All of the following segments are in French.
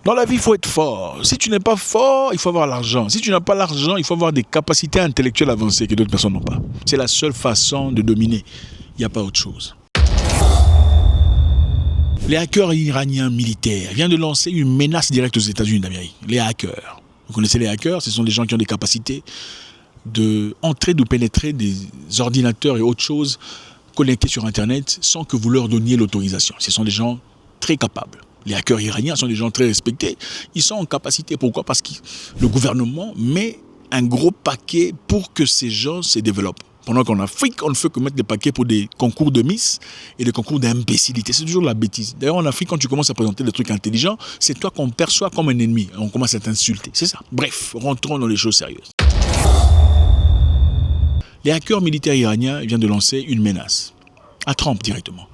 Dans la vie, il faut être fort. Si tu n'es pas fort, il faut avoir l'argent. Si tu n'as pas l'argent, il faut avoir des capacités intellectuelles avancées que d'autres personnes n'ont pas. C'est la seule façon de dominer. Il n'y a pas autre chose. Les hackers iraniens militaires viennent de lancer une menace directe aux États-Unis d'Amérique. Les hackers. Vous connaissez les hackers? Ce sont des gens qui ont des capacités d'entrer, de pénétrer des ordinateurs et autres choses connectés sur Internet sans que vous leur donniez l'autorisation. Ce sont des gens très capables. Les hackers iraniens sont des gens très respectés. Ils sont en capacité. Pourquoi? Parce que le gouvernement met un gros paquet pour que ces gens se développent. Pendant qu'en Afrique, on ne fait que mettre des paquets pour des concours de Miss et des concours d'imbécilité. C'est toujours la bêtise. D'ailleurs, en Afrique, quand tu commences à présenter des trucs intelligents, c'est toi qu'on perçoit comme un ennemi. On commence à t'insulter. C'est ça. Bref, rentrons dans les choses sérieuses. Les hackers militaires iraniens viennent de lancer une menace à Trump directement.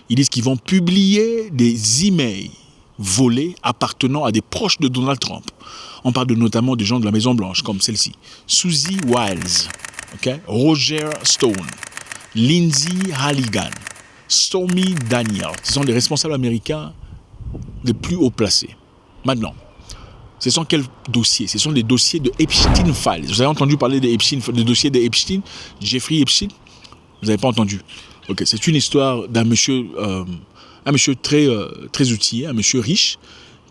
Ils disent qu'ils vont publier des emails volés appartenant à des proches de Donald Trump. On parle notamment de gens de la Maison-Blanche, comme celle-ci. Suzy Wiles, Roger Stone, Lindsey Halligan, Stormy Daniels. Ce sont des responsables américains les plus haut placés. Maintenant, ce sont quels dossiers? Ce sont des dossiers de Epstein Files. Vous avez entendu parler des dossiers de Epstein, Jeffrey Epstein? Vous n'avez pas entendu? Ok, c'est une histoire d'un monsieur, très outillé, un monsieur riche,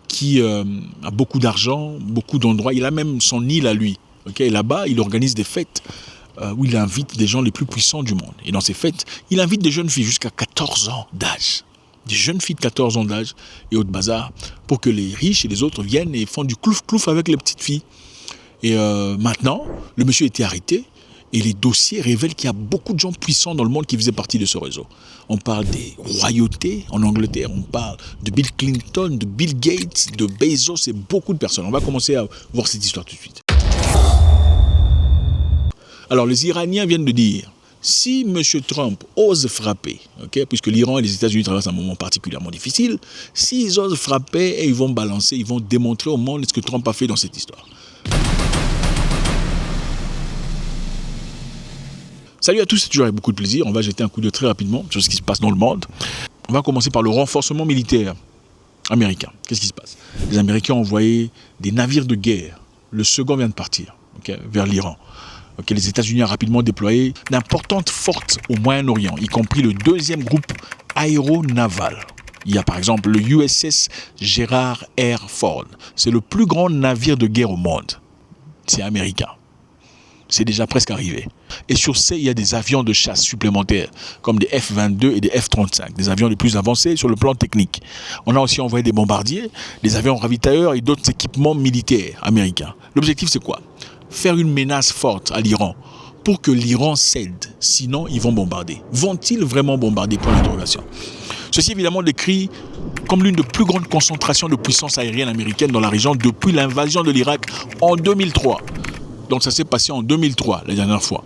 qui a beaucoup d'argent, beaucoup d'endroits. Il a même son île à lui. Et là-bas, il organise des fêtes où il invite des gens les plus puissants du monde. Et dans ces fêtes, il invite des jeunes filles jusqu'à 14 ans d'âge. Des jeunes filles de 14 ans d'âge et autres bazar, pour que les riches et les autres viennent et font du clouf-clouf avec les petites filles. Et maintenant, le monsieur a été arrêté et les dossiers révèlent qu'il y a beaucoup de gens puissants dans le monde qui faisaient partie de ce réseau. On parle des royautés en Angleterre, on parle de Bill Clinton, de Bill Gates, de Bezos et beaucoup de personnes. On va commencer à voir cette histoire tout de suite. Alors les Iraniens viennent de dire, si M. Trump ose frapper, puisque l'Iran et les États-Unis traversent un moment particulièrement difficile, s'ils osent frapper, et ils vont balancer, ils vont démontrer au monde ce que Trump a fait dans cette histoire. Salut à tous, c'est toujours avec beaucoup de plaisir. On va jeter un coup d'œil très rapidement sur ce qui se passe dans le monde. On va commencer par le renforcement militaire américain. Qu'est-ce qui se passe? Les Américains ont envoyé des navires de guerre. Le second vient de partir vers l'Iran. Les États-Unis ont rapidement déployé d'importantes forces au Moyen-Orient, y compris le deuxième groupe aéronaval. Il y a par exemple le USS Gerald R. Ford. C'est le plus grand navire de guerre au monde. C'est américain. C'est déjà presque arrivé. Et sur ces, il y a des avions de chasse supplémentaires, comme des F-22 et des F-35, des avions les plus avancés sur le plan technique. On a aussi envoyé des bombardiers, des avions ravitailleurs et d'autres équipements militaires américains. L'objectif, c'est quoi? Faire une menace forte à l'Iran pour que l'Iran cède. Sinon, ils vont bombarder. Vont-ils vraiment bombarder? Point d'interrogation. Ceci évidemment décrit comme l'une des plus grandes concentrations de puissance aérienne américaine dans la région depuis l'invasion de l'Irak en 2003. Donc ça s'est passé en 2003, la dernière fois.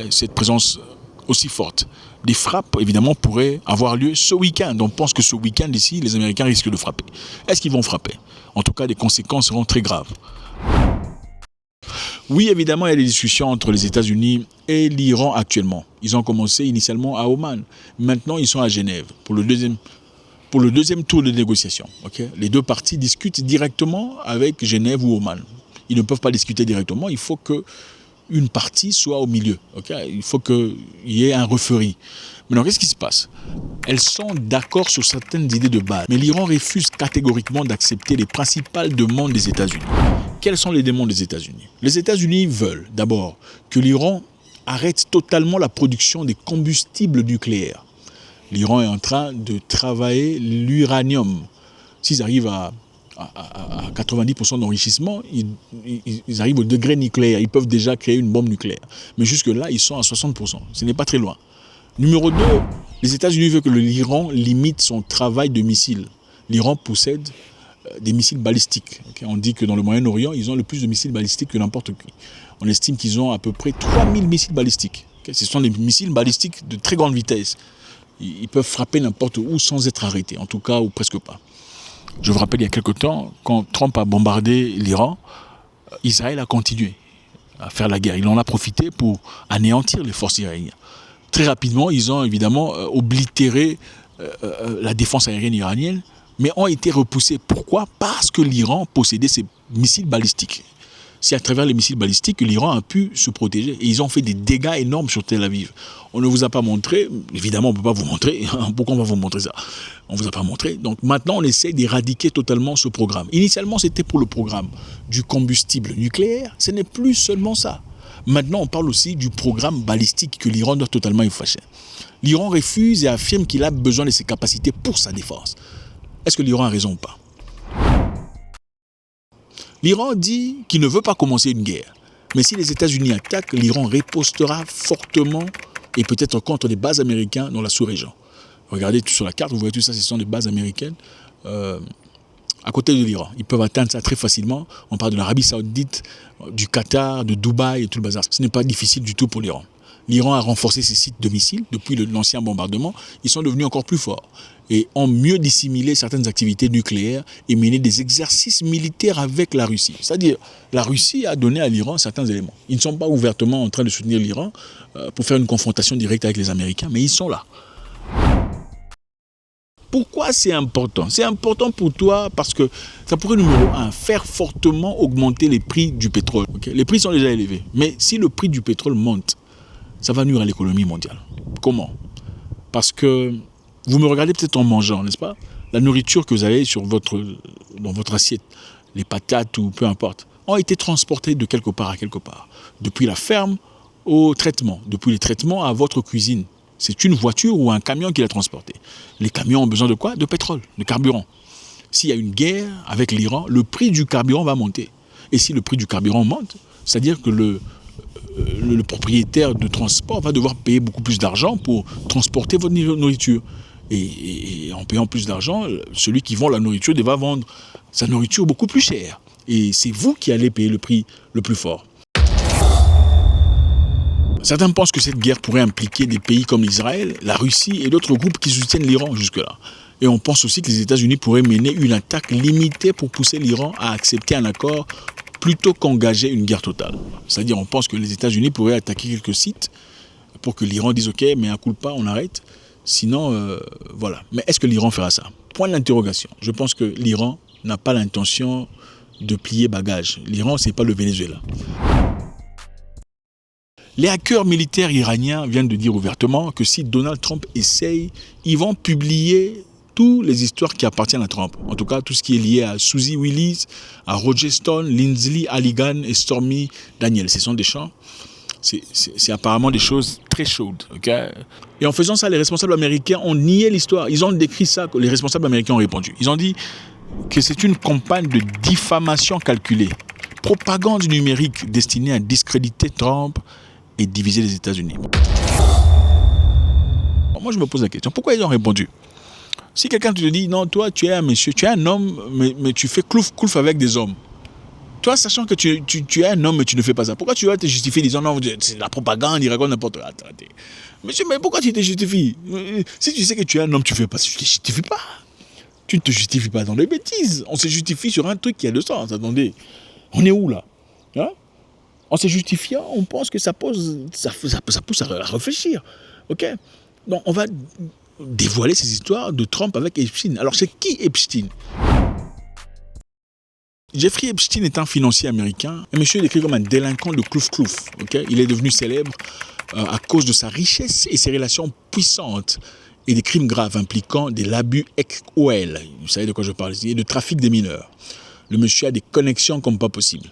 Cette présence aussi forte. Des frappes, évidemment, pourraient avoir lieu ce week-end. On pense que ce week-end ici, les Américains risquent de frapper. Est-ce qu'ils vont frapper? En tout cas, les conséquences seront très graves. Oui, évidemment, il y a des discussions entre les États-Unis et l'Iran actuellement. Ils ont commencé initialement à Oman. Maintenant, ils sont à Genève pour le deuxième tour de négociation. Les deux parties discutent directement avec Genève ou Oman. Ils ne peuvent pas discuter directement. Il faut qu'une partie soit au milieu. Il faut qu'il y ait un referee. Maintenant, qu'est-ce qui se passe? Elles sont d'accord sur certaines idées de base. Mais l'Iran refuse catégoriquement d'accepter les principales demandes des États-Unis. Quelles sont les demandes des États-Unis? Les États-Unis veulent d'abord que l'Iran arrête totalement la production des combustibles nucléaires. L'Iran est en train de travailler l'uranium. S'ils arrivent à 90% d'enrichissement, ils arrivent au degré nucléaire. Ils peuvent déjà créer une bombe nucléaire. Mais jusque-là, ils sont à 60%. Ce n'est pas très loin. Numéro 2, les États-Unis veulent que l'Iran limite son travail de missiles. L'Iran possède des missiles balistiques. On dit que dans le Moyen-Orient, ils ont le plus de missiles balistiques que n'importe qui. On estime qu'ils ont à peu près 3000 missiles balistiques. Ce sont des missiles balistiques de très grande vitesse. Ils peuvent frapper n'importe où sans être arrêtés, en tout cas, ou presque pas. Je vous rappelle, il y a quelque temps, quand Trump a bombardé l'Iran, Israël a continué à faire la guerre. Il en a profité pour anéantir les forces iraniennes. Très rapidement, ils ont évidemment oblitéré la défense aérienne iranienne, mais ont été repoussés. Pourquoi? Parce que l'Iran possédait ces missiles balistiques. C'est à travers les missiles balistiques que l'Iran a pu se protéger. Et ils ont fait des dégâts énormes sur Tel Aviv. On ne vous a pas montré, évidemment on ne peut pas vous montrer, pourquoi on va vous montrer ça? On ne vous a pas montré. Donc maintenant on essaie d'éradiquer totalement ce programme. Initialement c'était pour le programme du combustible nucléaire, ce n'est plus seulement ça. Maintenant on parle aussi du programme balistique que l'Iran doit totalement effacer. L'Iran refuse et affirme qu'il a besoin de ses capacités pour sa défense. Est-ce que l'Iran a raison ou pas? L'Iran dit qu'il ne veut pas commencer une guerre. Mais si les États-Unis attaquent, l'Iran ripostera fortement et peut-être contre des bases américaines dans la sous-région. Regardez tout sur la carte, vous voyez tout ça, ce sont des bases américaines à côté de l'Iran. Ils peuvent atteindre ça très facilement. On parle de l'Arabie Saoudite, du Qatar, de Dubaï et tout le bazar. Ce n'est pas difficile du tout pour l'Iran. L'Iran a renforcé ses sites de missiles depuis l'ancien bombardement. Ils sont devenus encore plus forts et ont mieux dissimulé certaines activités nucléaires et mené des exercices militaires avec la Russie. C'est-à-dire, la Russie a donné à l'Iran certains éléments. Ils ne sont pas ouvertement en train de soutenir l'Iran pour faire une confrontation directe avec les Américains, mais ils sont là. Pourquoi c'est important? C'est important pour toi parce que ça pourrait, numéro un, faire fortement augmenter les prix du pétrole. Okay? Les prix sont déjà élevés, mais si le prix du pétrole monte, ça va nuire à l'économie mondiale. Comment? Parce que vous me regardez peut-être en mangeant, n'est-ce pas? La nourriture que vous avez dans votre assiette, les patates ou peu importe, ont été transportées de quelque part à quelque part. Depuis la ferme au traitement, depuis les traitements à votre cuisine. C'est une voiture ou un camion qui l'a transporté. Les camions ont besoin de quoi? De pétrole, de carburant. S'il y a une guerre avec l'Iran, le prix du carburant va monter. Et si le prix du carburant monte, c'est-à-dire que le propriétaire de transport va devoir payer beaucoup plus d'argent pour transporter votre nourriture. Et en payant plus d'argent, celui qui vend la nourriture va vendre sa nourriture beaucoup plus chère. Et c'est vous qui allez payer le prix le plus fort. Certains pensent que cette guerre pourrait impliquer des pays comme Israël, la Russie et d'autres groupes qui soutiennent l'Iran jusque-là. Et on pense aussi que les États-Unis pourraient mener une attaque limitée pour pousser l'Iran à accepter un accord plutôt qu'engager une guerre totale. C'est-à-dire on pense que les États-Unis pourraient attaquer quelques sites pour que l'Iran dise « Ok, mais un coup de pas, on arrête ». Sinon, voilà. Mais est-ce que l'Iran fera ça? Point d'interrogation. Je pense que l'Iran n'a pas l'intention de plier bagage. L'Iran, ce n'est pas le Venezuela. Les hackers militaires iraniens viennent de dire ouvertement que si Donald Trump essaye, ils vont publier toutes les histoires qui appartiennent à Trump. En tout cas, tout ce qui est lié à Suzy Willis, à Roger Stone, Lindsey Halligan et Stormy Daniels. Ce sont des chants. C'est apparemment des choses très chaudes. Okay? Et en faisant ça, les responsables américains ont nié l'histoire. Ils ont décrit ça, les responsables américains ont répondu. Ils ont dit que c'est une campagne de diffamation calculée, propagande numérique destinée à discréditer Trump et diviser les États-Unis. Alors moi, je me pose la question, pourquoi ils ont répondu? Si quelqu'un te dit, non, toi, tu es un monsieur, tu es un homme, mais tu fais clouf avec des hommes. Toi, sachant que tu es un homme, mais tu ne fais pas ça. Pourquoi tu vas te justifier disant, non, c'est la propagande, il raconte n'importe quoi. Monsieur, mais pourquoi tu te justifies? Si tu sais que tu es un homme, tu ne fais pas ça, tu ne te justifies pas. Tu ne te justifies pas dans les bêtises. On se justifie sur un truc qui a de sens. Attendez, on est où là? Hein? En se justifiant, on pense que ça pousse à réfléchir. Ok? Donc, on va dévoiler ces histoires de Trump avec Epstein. Alors, c'est qui Epstein? Jeffrey Epstein est un financier américain. Un monsieur est décrit comme un délinquant de clouf-clouf. Okay? Il est devenu célèbre à cause de sa richesse et ses relations puissantes et des crimes graves impliquant de l'abus OL. Vous savez de quoi je parle ici, et de trafic des mineurs. Le monsieur a des connexions comme pas possible.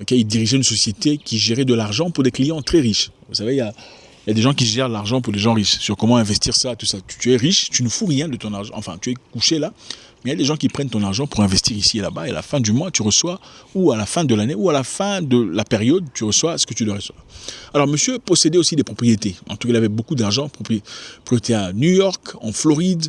Okay? Il dirigeait une société qui gérait de l'argent pour des clients très riches. Vous savez, il y a des gens qui gèrent l'argent pour des gens riches, sur comment investir ça, tout ça. Tu es riche, tu ne fous rien de ton argent. Enfin, tu es couché là, mais il y a des gens qui prennent ton argent pour investir ici et là-bas, et à la fin du mois, tu reçois, ou à la fin de l'année, ou à la fin de la période, tu reçois ce que tu dois recevoir. Alors, monsieur possédait aussi des propriétés. En tout cas, il avait beaucoup d'argent, propriétés à New York, en Floride,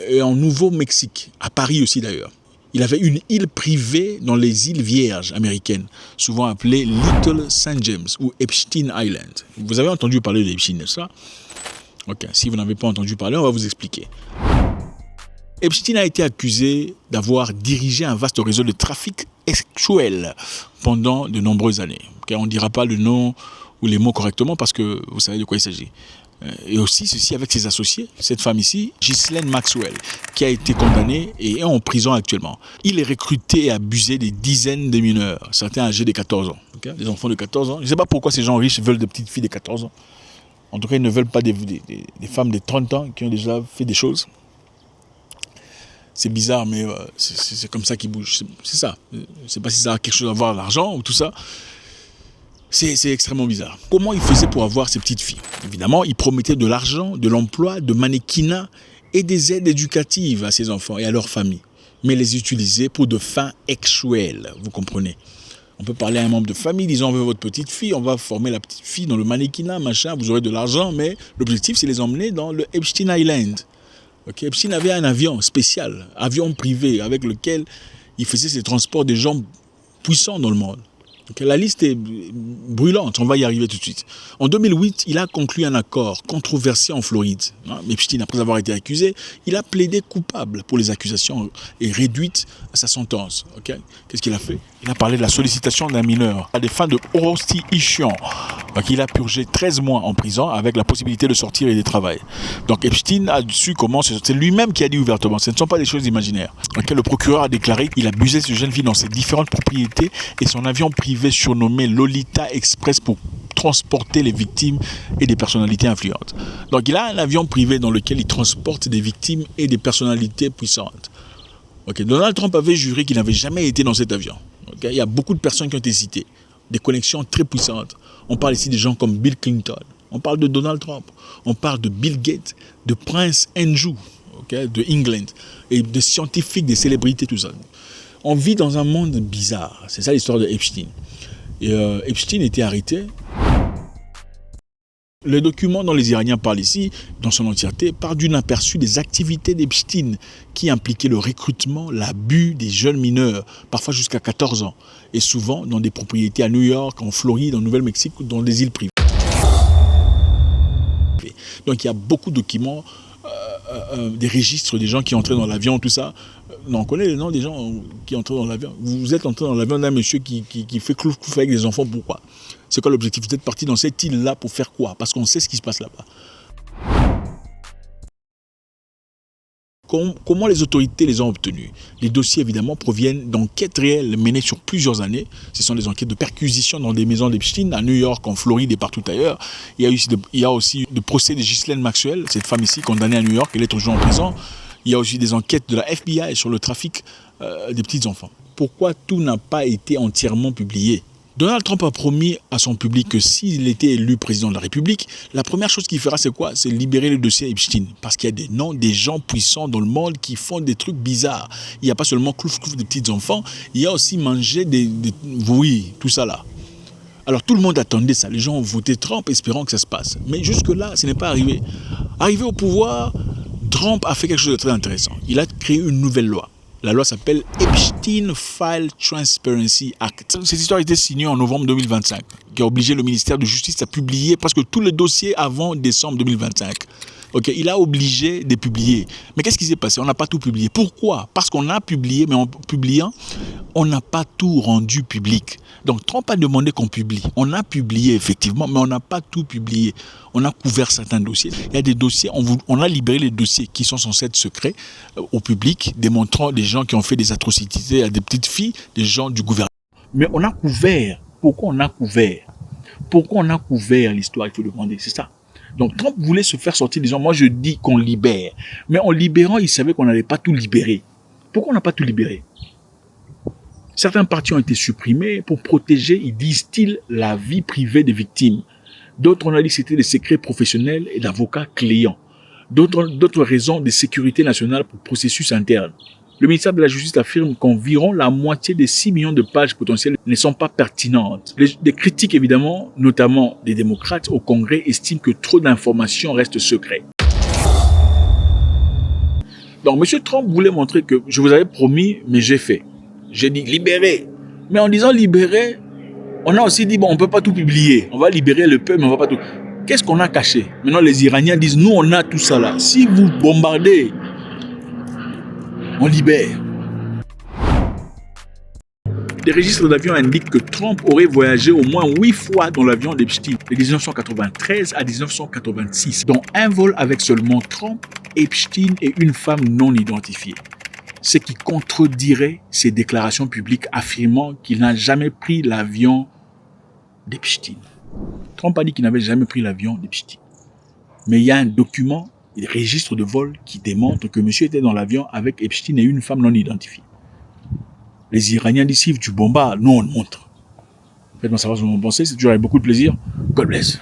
et en Nouveau-Mexique, à Paris aussi d'ailleurs. Il avait une île privée dans les îles Vierges américaines, souvent appelée Little St. James ou Epstein Island. Vous avez entendu parler d'Epstein, n'est-ce pas? Ok, si vous n'avez pas entendu parler, on va vous expliquer. Epstein a été accusé d'avoir dirigé un vaste réseau de trafic sexuel pendant de nombreuses années. Okay, on ne dira pas le nom ou les mots correctement parce que vous savez de quoi il s'agit. Et aussi ceci avec ses associés. Cette femme ici, Ghislaine Maxwell, qui a été condamnée et est en prison actuellement. Il est recruté et abusé des dizaines de mineurs, certains âgés de 14 ans. Okay? Des enfants de 14 ans. Je ne sais pas pourquoi ces gens riches veulent des petites filles de 14 ans. En tout cas, ils ne veulent pas des femmes de 30 ans qui ont déjà fait des choses. C'est bizarre, mais c'est comme ça qu'ils bougent. C'est ça. Je ne sais pas si ça a quelque chose à voir avec l'argent ou tout ça. C'est extrêmement bizarre. Comment il faisait pour avoir ces petites filles? Évidemment, il promettait de l'argent, de l'emploi, de mannequinat et des aides éducatives à ses enfants et à leur famille. Mais les utilisait pour de fins sexuelles, vous comprenez? On peut parler à un membre de famille disant on veut votre petite fille, on va former la petite fille dans le mannequinat, machin, vous aurez de l'argent, mais l'objectif c'est les emmener dans le Epstein Island. Okay? Epstein avait un avion spécial, avion privé, avec lequel il faisait ses transports des gens puissants dans le monde. Okay, la liste est brûlante, on va y arriver tout de suite. En 2008, il a conclu un accord controversé en Floride. Epstein, après avoir été accusé, il a plaidé coupable pour les accusations et réduite à sa sentence. Okay? Qu'est-ce qu'il a fait? Il a parlé de la sollicitation d'un mineur à des fins de prostitution. Donc il a purgé 13 mois en prison avec la possibilité de sortir et de travailler. Donc Epstein a su comment, c'est lui-même qui a dit ouvertement, ce ne sont pas des choses imaginaires. Okay? Le procureur a déclaré qu'il abusait de cette jeune fille dans ses différentes propriétés et son avion privé surnommé Lolita Express pour transporter les victimes et des personnalités influentes. Donc il a un avion privé dans lequel il transporte des victimes et des personnalités puissantes. Okay. Donald Trump avait juré qu'il n'avait jamais été dans cet avion. Okay. Il y a beaucoup de personnes qui ont été citées, des connexions très puissantes. On parle ici de gens comme Bill Clinton, on parle de Donald Trump, on parle de Bill Gates, de Prince Andrew, okay, de England, et de scientifiques, des célébrités, tout ça. On vit dans un monde bizarre. C'est ça l'histoire de Epstein. Et Epstein était arrêté. Le document dont les Iraniens parlent ici, dans son entièreté, part d'un aperçu des activités d'Epstein qui impliquaient le recrutement, l'abus des jeunes mineurs, parfois jusqu'à 14 ans, et souvent dans des propriétés à New York, en Floride, en Nouvelle-Mexique ou dans des îles privées. Donc il y a beaucoup de documents, des registres des gens qui entraient dans l'avion, tout ça. On connaît les noms des gens qui entraient dans l'avion. Vous êtes entré dans l'avion d'un monsieur qui fait clouf avec des enfants, pourquoi? C'est quoi l'objectif? Vous êtes parti dans cette île-là pour faire quoi? Parce qu'on sait ce qui se passe là-bas. Comment les autorités les ont obtenus? Les dossiers, évidemment, proviennent d'enquêtes réelles menées sur plusieurs années. Ce sont des enquêtes de perquisition dans des maisons d'Epstein, à New York, en Floride et partout ailleurs. Il y a aussi le procès de Ghislaine Maxwell, cette femme ici, condamnée à New York, elle est toujours en prison. Il y a aussi des enquêtes de la FBI sur le trafic des petits enfants. Pourquoi tout n'a pas été entièrement publié? Donald Trump a promis à son public que s'il était élu président de la République, la première chose qu'il fera, c'est quoi? C'est libérer le dossier Epstein. Parce qu'il y a des noms, des gens puissants dans le monde qui font des trucs bizarres. Il n'y a pas seulement clouf des petits enfants, il y a aussi manger oui, tout ça là. Alors tout le monde attendait ça. Les gens ont voté Trump espérant que ça se passe. Mais jusque-là, ce n'est pas arrivé. Arrivé au pouvoir, Trump a fait quelque chose de très intéressant. Il a créé une nouvelle loi. La loi s'appelle Epstein File Transparency Act. Cette histoire a été signée en novembre 2025, qui a obligé le ministère de Justice à publier presque tous les dossiers avant décembre 2025. Okay, il a obligé de publier. Mais qu'est-ce qui s'est passé? On n'a pas tout publié. Pourquoi? Parce qu'on a publié, mais en publiant, on n'a pas tout rendu public. Donc Trump a demandé qu'on publie. On a publié effectivement, mais on n'a pas tout publié. On a couvert certains dossiers. Il y a des dossiers, on a libéré les dossiers qui sont censés être secrets au public, démontrant des gens qui ont fait des atrocités à des petites filles, des gens du gouvernement. Mais on a couvert. Pourquoi on a couvert? Pourquoi on a couvert l'histoire? Il faut demander, c'est ça. Donc Trump voulait se faire sortir des gens. Moi je dis qu'on libère. Mais en libérant, il savait qu'on n'allait pas tout libérer. Pourquoi on n'a pas tout libéré? Certains partis ont été supprimés pour protéger, ils disent-ils, la vie privée des victimes. D'autres, on a dit que c'était des secrets professionnels et d'avocats clients. D'autres raisons de sécurité nationale pour processus interne. Le ministère de la Justice affirme qu'environ la moitié des 6 millions de pages potentielles ne sont pas pertinentes. Des critiques, évidemment, notamment des démocrates au Congrès, estiment que trop d'informations restent secrètes. Donc, M. Trump voulait montrer que je vous avais promis, mais j'ai fait. J'ai dit libérer. Mais en disant libérer, on a aussi dit, bon, on ne peut pas tout publier. On va libérer le peuple, mais on ne va pas tout. Qu'est-ce qu'on a caché? Maintenant, les Iraniens disent, nous, on a tout ça là. Si vous bombardez, on libère. Les registres d'avion indiquent que Trump aurait voyagé au moins 8 fois dans l'avion d'Epstein, de 1993 à 1986, dont un vol avec seulement Trump, Epstein et une femme non identifiée. Ce qui contredirait ses déclarations publiques affirmant qu'il n'a jamais pris l'avion d'Epstein. Trump a dit qu'il n'avait jamais pris l'avion d'Epstein. Mais il y a un document, un registre de vol qui démontre que monsieur était dans l'avion avec Epstein et une femme non identifiée. Les Iraniens disent, tu bombes, nous on le montre. Faites-moi savoir ce que vous en pensez, c'est toujours avec beaucoup de plaisir. God bless.